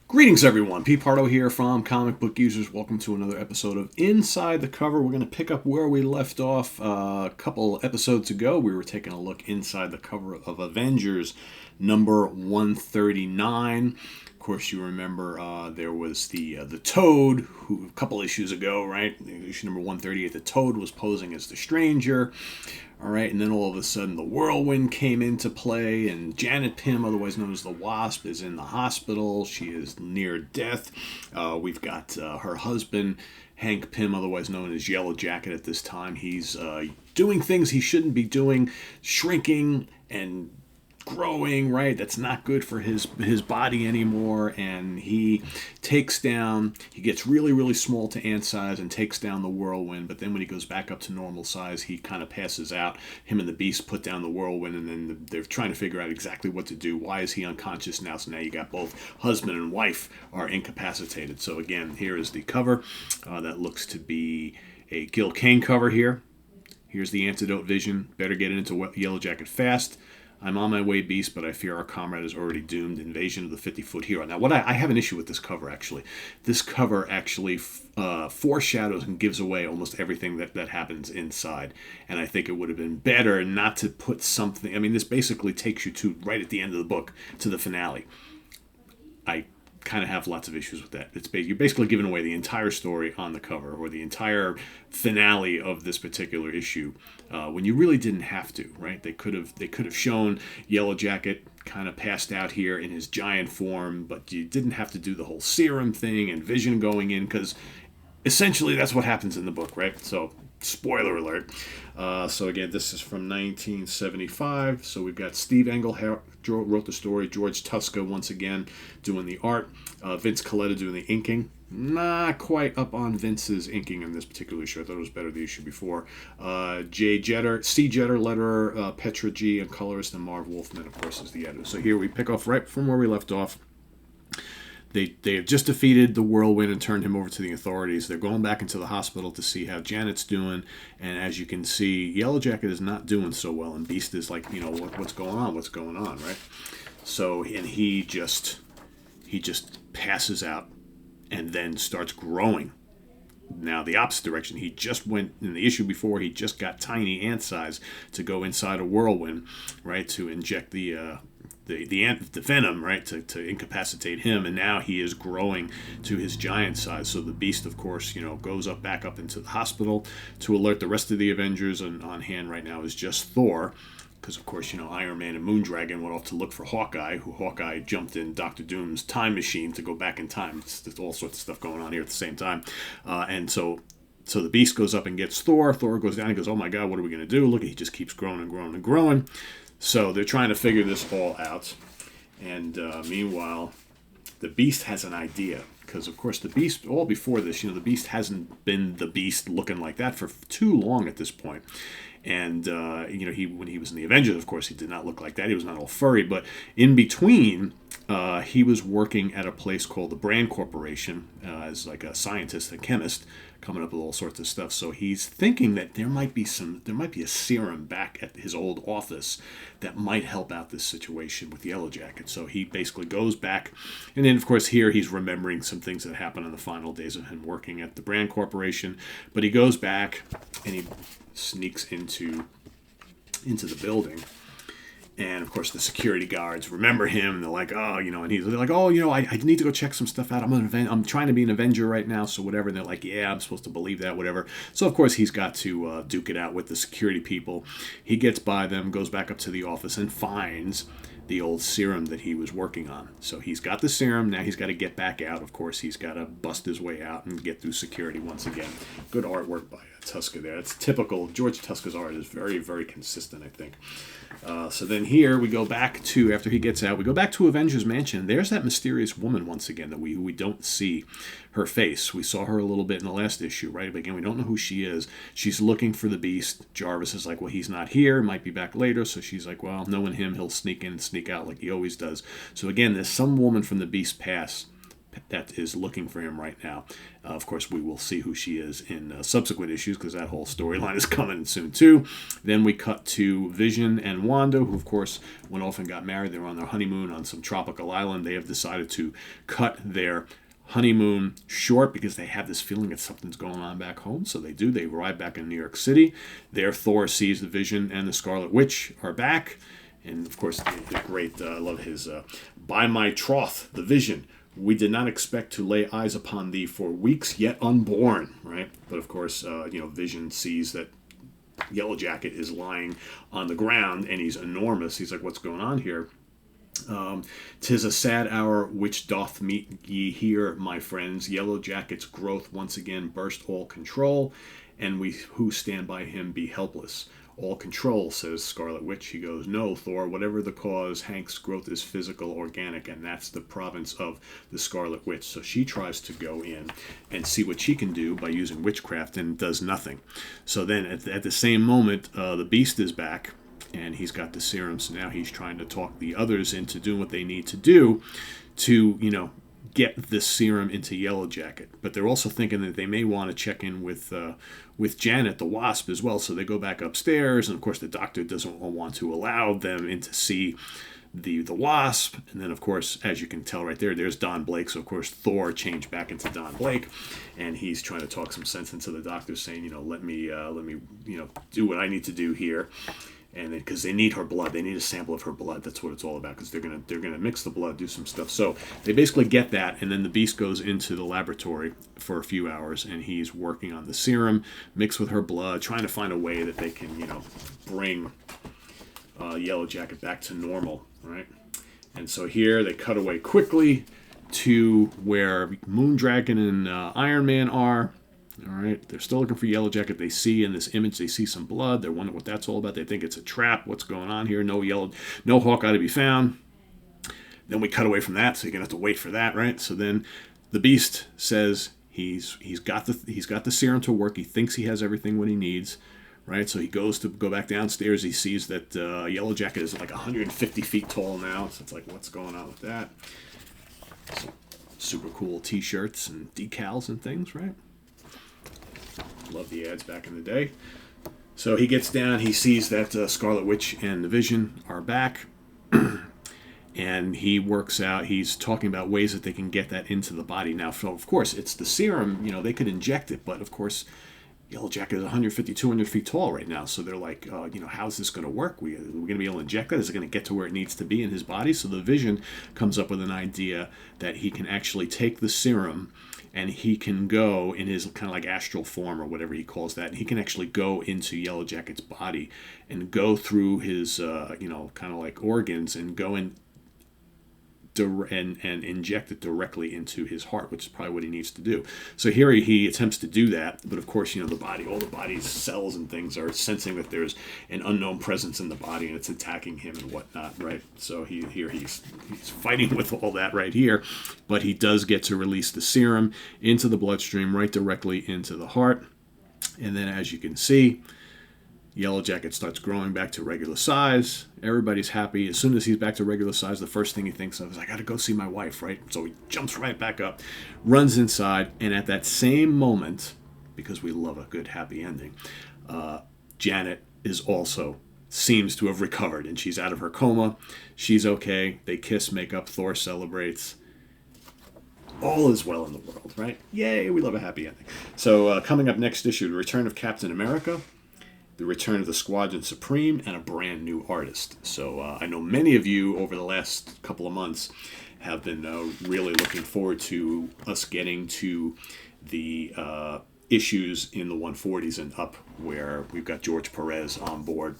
Greetings, everyone. Pete Pardo here from Comic Book Users. Welcome to another episode of Inside the Cover. We're going to pick up where we left off a couple episodes ago. We were taking a look inside the cover of Avengers number 139. Of course, you remember there was the Toad, who a couple issues ago, right? Issue number 138, the Toad was posing as the Stranger. All right, and then all of a sudden the Whirlwind came into play, and Janet Pym, otherwise known as the Wasp, is in the hospital. She is near death. We've got her husband, Hank Pym, otherwise known as Yellow Jacket at this time. He's doing things he shouldn't be doing, shrinking and growing, right? That's not good for his body anymore, and he gets really, really small to ant size and takes down the Whirlwind, but then when he goes back up to normal size, he kind of passes out. Him and the Beast put down the Whirlwind, and then they're trying to figure out exactly what to do. Why is he unconscious now? So now you got both husband and wife are incapacitated. So again, here is the cover. That looks to be a Gil Kane cover here. Here's the antidote vision. Better get into Yellow Jacket fast. I'm on my way, Beast, but I fear our comrade is already doomed. Invasion of the 50-foot hero. Now, what I have an issue with this cover, actually. This cover actually foreshadows and gives away almost everything that happens inside. And I think it would have been better not to put something... I mean, this basically takes you to, right at the end of the book, to the finale. I kind of have lots of issues with that. You're basically giving away the entire story on the cover, or the entire finale of this particular issue, when you really didn't have to, right? They could have shown Yellow Jacket kind of passed out here in his giant form, but you didn't have to do the whole serum thing and Vision going in, because essentially that's what happens in the book, right? So, spoiler alert. So again, this is from 1975. So we've got Steve Engel wrote the story. George Tuska once again doing the art. Vince Colletta doing the inking. Not quite up on Vince's inking in this particular issue. I thought it was better the issue before. C. Jeter, letterer, Petra G, and colorist, and Marv Wolfman, of course, is the editor. So here we pick off right from where we left off. They have just defeated the Whirlwind and turned him over to the authorities. They're going back into the hospital to see how Janet's doing. And as you can see, Yellow Jacket is not doing so well. And Beast is like, what's going on? What's going on, right? So, and he just passes out and then starts growing. Now, the opposite direction. He just went, in the issue before, he just got tiny ant size to go inside a Whirlwind, right, to inject the venom, right, to incapacitate him, and now he is growing to his giant size. So the Beast, of course, goes back up into the hospital to alert the rest of the Avengers, and on hand right now is just Thor, because of course, Iron Man and Moondragon went off to look for Hawkeye, who Hawkeye jumped in Doctor Doom's time machine to go back in time. There's all sorts of stuff going on here at the same time, and so the Beast goes up and gets Thor. Thor goes down and goes, oh my God, what are we going to do? Look, he just keeps growing and growing and growing. So they're trying to figure this all out. And meanwhile, the Beast has an idea. Because, of course, the Beast, all before this, the Beast hasn't been the Beast looking like that for too long at this point. And, when he was in the Avengers, of course, he did not look like that. He was not all furry. But in between, he was working at a place called the Brand Corporation as like a scientist, a chemist, coming up with all sorts of stuff. So he's thinking that there might be a serum back at his old office that might help out this situation with Yellow Jacket. So he basically goes back, and then of course here he's remembering some things that happened on the final days of him working at the Brand Corporation. But he goes back and he sneaks into the building. And, of course, the security guards remember him, and they're like, and they're like, I need to go check some stuff out. I'm trying to be an Avenger right now, so whatever. And they're like, yeah, I'm supposed to believe that, whatever. So, of course, he's got to duke it out with the security people. He gets by them, goes back up to the office, and finds the old serum that he was working on. So he's got the serum. Now he's got to get back out. Of course, he's got to bust his way out and get through security once again. Good artwork by Tuska there. It's typical. George Tuska's art is very, very consistent, I think. So then here we go back to, after he gets out, we go back to Avengers Mansion. There's that mysterious woman once again that we don't see her face. We saw her a little bit in the last issue, right? But again, we don't know who she is. She's looking for the Beast. Jarvis is like, well, he's not here. Might be back later. So she's like, well, knowing him, he'll sneak in and sneak out like he always does. So again, there's some woman from the Beast past that is looking for him right now. Of course, we will see who she is in subsequent issues because that whole storyline is coming soon too. Then we cut to Vision and Wanda, who of course went off and got married. They were on their honeymoon on some tropical island. They have decided to cut their honeymoon short because they have this feeling that something's going on back home. So they do. They arrive back in New York City. There, Thor sees the Vision and the Scarlet Witch are back. And of course, the great, I love his, by my troth, the Vision. We did not expect to lay eyes upon thee for weeks yet unborn, right? But of course, Vision sees that Yellow Jacket is lying on the ground and he's enormous. He's like, what's going on here? 'Tis a sad hour which doth meet ye here, my friends. Yellow Jacket's growth once again burst all control, and we who stand by him be helpless. All control, says Scarlet Witch. He goes, no, Thor, whatever the cause, Hank's growth is physical, organic, and that's the province of the Scarlet Witch. So she tries to go in and see what she can do by using witchcraft and does nothing. So then at the same moment, the Beast is back, and he's got the serum. So now he's trying to talk the others into doing what they need to do to, get this serum into Yellow Jacket. But they're also thinking that they may want to check in with Janet, the Wasp, as well. So they go back upstairs, and of course the Doctor doesn't want to allow them in to see the Wasp. And then, of course, as you can tell right there, there's Don Blake. So, of course, Thor changed back into Don Blake, and he's trying to talk some sense into the Doctor, saying, let me do what I need to do here. And because they need her blood, they need a sample of her blood. That's what it's all about. Because they're gonna mix the blood, do some stuff. So they basically get that, and then the Beast goes into the laboratory for a few hours, and he's working on the serum mixed with her blood, trying to find a way that they can, bring Yellow Jacket back to normal, right? And so here they cut away quickly to where Moondragon and Iron Man are. All right, they're still looking for Yellow Jacket. They see in this image, they see some blood. They're wondering what that's all about. They think it's a trap. What's going on here? No Hawkeye to be found. Then we cut away from that, so you're gonna have to wait for that, right? So then the Beast says he's got the serum to work. He thinks he has everything what he needs, right? So he goes to go back downstairs. He sees that Yellow Jacket is like 150 feet tall now. So it's like, what's going on with that? Some super cool T-shirts and decals and things, right? Love the ads back in the day. So he gets down, he sees that Scarlet Witch and the Vision are back, and he works out, he's talking about ways that they can get that into the body. Now, so of course, it's the serum, they could inject it, but of course, Yellow Jacket is 150, 200 feet tall right now, so they're like, how's this going to work? We're going to be able to inject that? Is it going to get to where it needs to be in his body? So the Vision comes up with an idea that he can actually take the serum and he can go in his kind of like astral form or whatever he calls that. And he can actually go into Yellow Jacket's body and go through his, kind of like organs and go in and inject it directly into his heart, which is probably what he needs to do. So here he attempts to do that, but of course, all the body's cells and things are sensing that there's an unknown presence in the body and it's attacking him and whatnot, right? So he's fighting with all that right here, but he does get to release the serum into the bloodstream right directly into the heart. And then as you can see, Yellow Jacket starts growing back to regular size. Everybody's happy. As soon as he's back to regular size, the first thing he thinks of is, I got to go see my wife, right? So he jumps right back up, runs inside, and at that same moment, because we love a good happy ending, Janet seems to have recovered, and she's out of her coma. She's okay. They kiss, make up. Thor celebrates. All is well in the world, right? Yay, we love a happy ending. So coming up next issue, the return of Captain America, the return of the Squadron Supreme, and a brand new artist. So I know many of you over the last couple of months have been really looking forward to us getting to the issues in the 140s and up where we've got George Perez on board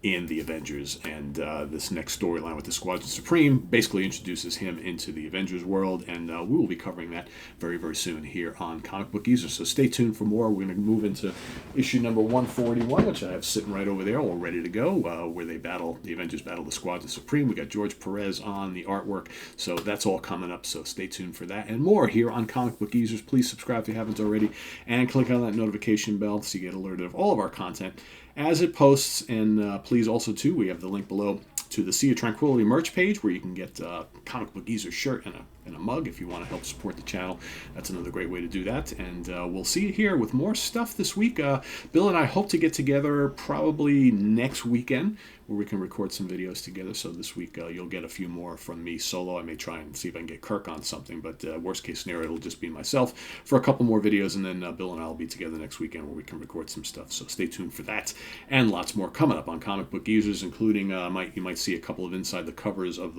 in the Avengers, and this next storyline with the Squadron Supreme basically introduces him into the Avengers world, and we will be covering that very, very soon here on Comic Book Geezer. So stay tuned for more. We're going to move into issue number 141, which I have sitting right over there, all ready to go, where the Avengers battle the Squadron Supreme. We got George Perez on the artwork, so that's all coming up. So stay tuned for that and more here on Comic Book Geezers. Please subscribe if you haven't already, and click on that notification bell so you get alerted of all of our content as it posts. And please also, too, we have the link below to the Sea of Tranquility merch page where you can get a Comic Book Geezer shirt and a mug if you want to help support the channel. That's another great way to do that. And we'll see you here with more stuff this week. Bill and I hope to get together probably next weekend where we can record some videos together. So this week you'll get a few more from me solo. I may try and see if I can get Kirk on something, but worst case scenario, it'll just be myself for a couple more videos, and then Bill and I will be together next weekend where we can record some stuff. So stay tuned for that, and lots more coming up on Comic Book Geezers, including you might see a couple of inside the covers of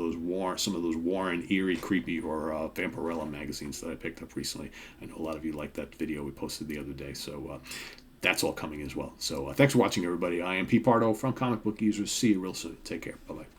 some of those Warren, eerie, creepy, or Vampirella magazines that I picked up recently. I know a lot of you liked that video we posted the other day, so that's all coming as well. So thanks for watching, everybody. I am Pete Pardo from Comic Book Geezers. See you real soon. Take care. Bye-bye.